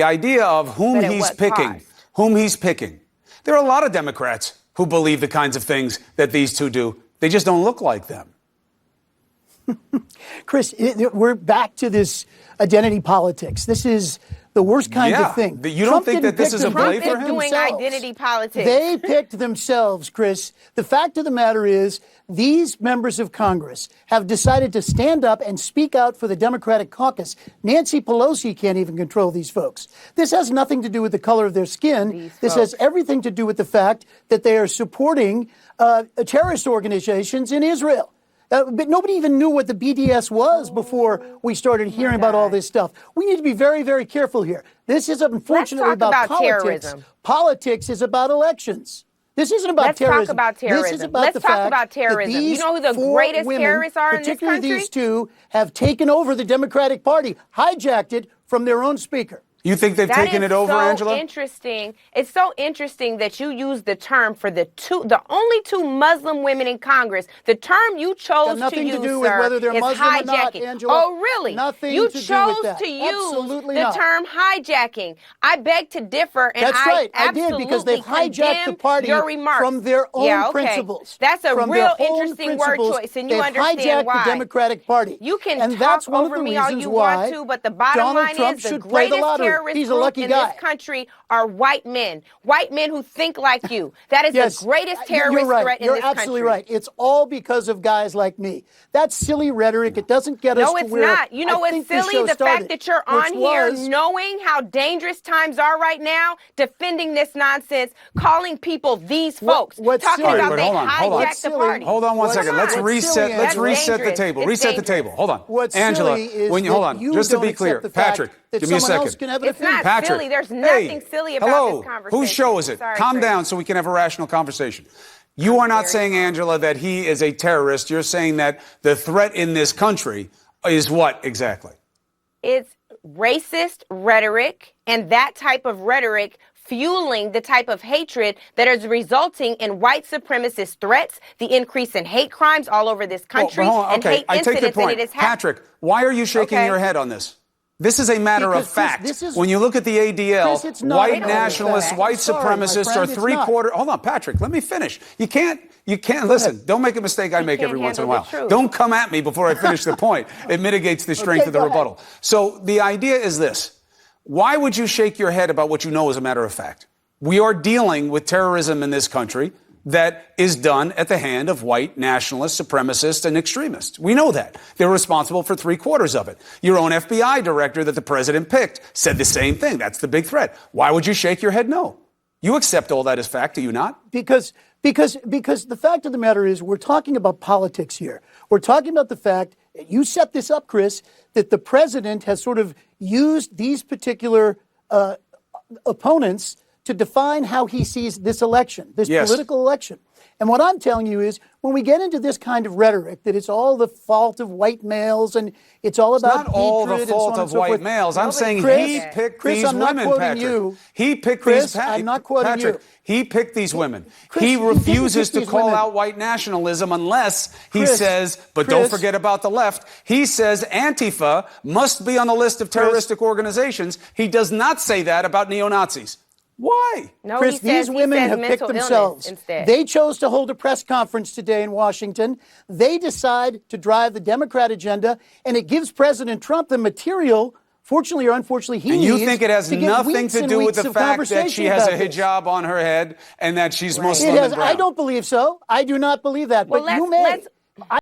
The idea of whom he's picking. There are a lot of Democrats who believe the kinds of things that these two do. They just don't look like them. Chris, we're back to this identity politics. This is the worst kind of thing. You don't think that this is a play for him? Trump is doing identity politics. They picked themselves, Chris. The fact of the matter is, these members of Congress have decided to stand up and speak out for the Democratic caucus. Nancy Pelosi can't even control these folks. This has nothing to do with the color of their skin. This has everything to do with the fact that they are supporting terrorist organizations in Israel. But nobody even knew what the BDS was before we started hearing about all this stuff. We need to be very, very careful here. This is unfortunately about politics. Terrorism. Politics is about elections. This isn't about terrorism. Let's talk about terrorism. This is about Let's the talk fact about terrorism. That these you know who the four greatest women, terrorists are in this country? particularly these two, have taken over the Democratic Party, hijacked it from their own speaker. You think they've taken it over, Angela? Interesting. It's so interesting that you use the term for the only two Muslim women in Congress. The term you chose nothing to use, to do with whether they're is Muslim hijacking. or not, Angela. Oh, really? Nothing you to do chose with that. to use Absolutely the not. term hijacking. I beg to differ, and That's right. I did, absolutely because they've hijacked the party your remarks. from their own principles. That's a from real their own interesting word principles. choice, and you They've understand hijacked why. the Democratic Party. You can and talk that's one over of the me all reasons you why want to, but the bottom Donald line Trump is the should play the greatest lottery. terrorist He's a group lucky in guy. this country are white men who think like you. That is the greatest terrorist threat in this country. You're absolutely right. It's all because of guys like me. That's silly rhetoric. It doesn't get us to where No, it's not. You know what's silly? The fact that you're on here knowing how dangerous times are right now, defending this nonsense, calling people these folks, talking about they hijacked the party. Hold on one second. Let's reset. Let's reset the table. Reset the table. Hold on. What's Angela, silly is hold on. Just to be clear, Patrick, give me a second. It's not silly. There's nothing silly about this conversation. Whose show is it? Calm down so we can have a rational conversation. You are not saying, Angela, that he is a terrorist. You're saying that the threat in this country is what exactly? It's racist rhetoric, and that type of rhetoric fueling the type of hatred that is resulting in white supremacist threats, the increase in hate crimes all over this country, and hate incidents, and it is happening. Patrick, why are you shaking your head on this? This is a matter of fact. When you look at the ADL, Chris, white nationalists, white supremacists are three-quarters. Hold on, Patrick, let me finish. You can't listen. Don't make a mistake I make every once in a while. Don't come at me before I finish the point. It mitigates the strength of the rebuttal. So the idea is this. Why would you shake your head about what you know is a matter of fact? We are dealing with terrorism in this country that is done at the hand of white nationalists, supremacists, and extremists. We know that. They're responsible for three-quarters of it. Your own FBI director that the president picked said the same thing. That's the big threat. Why would you shake your head no? You accept all that as fact, do you not? Because the fact of the matter is we're talking about politics here. We're talking about the fact, you set this up, Chris, that the president has sort of used these particular opponents to define how he sees this election, this political election. And what I'm telling you is when we get into this kind of rhetoric that it's all the fault of white males and it's all about hatred. It's not all the fault of white males. I'm saying he picked these women, Patrick. He picked these I'm not quoting you. He picked these women. He refuses to call out white nationalism unless he says, but don't forget about the left. He says Antifa must be on the list of terroristic organizations. He does not say that about neo-Nazis. Why? No, Chris, these women have picked themselves. They chose to hold a press conference today in Washington. They decide to drive the Democrat agenda, and it gives President Trump the material, fortunately or unfortunately, he needs. And you think it has nothing to do with the fact that she has a hijab on her head and that she's Muslim and brown? I don't believe so. I do not believe that. Well, but you may.